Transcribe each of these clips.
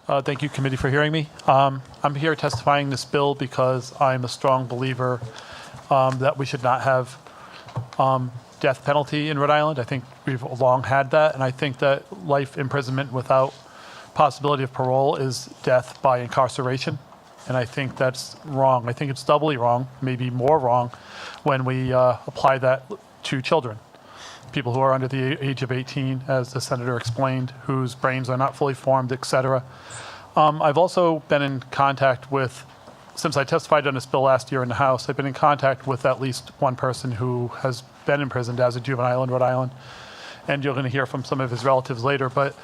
Thank you, committee, for hearing me. I'm here testifying this bill because I'm a strong believer that we should not have death penalty in Rhode Island. I think we've long had that, and I think that life imprisonment without possibility of parole is death by incarceration, and I think that's wrong. I think it's doubly wrong, maybe more wrong, when we apply that to children. People who are under the age of 18, as the senator explained, whose brains are not fully formed, et cetera. I've also been in contact with, since I testified on this bill last year in the House, I've been in contact with at least one person who has been imprisoned as a juvenile in Rhode Island. And you're going to hear from some of his relatives later. But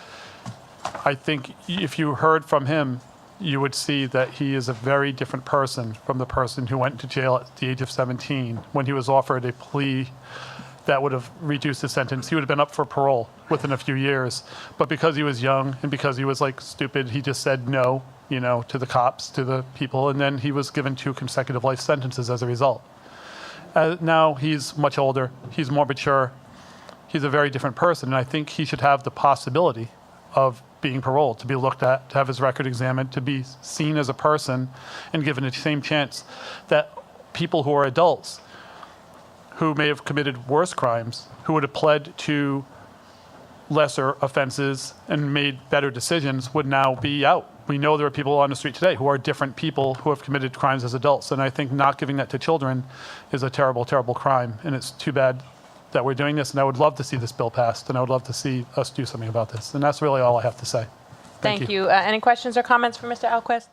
I think if you heard from him, you would see that he is a very different person from the person who went to jail at the age of 17 when he was offered a plea that would have reduced his sentence. He would have been up for parole within a few years. But because he was young and because he was like stupid, he just said no, to the cops, to the people, and then he was given 2 consecutive life sentences as a result. Now he's much older, he's more mature, he's a very different person, and I think he should have the possibility of being paroled, to be looked at, to have his record examined, to be seen as a person and given the same chance that people who are adults who may have committed worse crimes, who would have pled to lesser offenses and made better decisions, would now be out. We know there are people on the street today who are different people who have committed crimes as adults, and I think not giving that to children is a terrible, terrible crime, and it's too bad that we're doing this, and I would love to see this bill passed, and I would love to see us do something about this, and that's really all I have to say. Thank you. Any questions or comments for Mr. Alquist?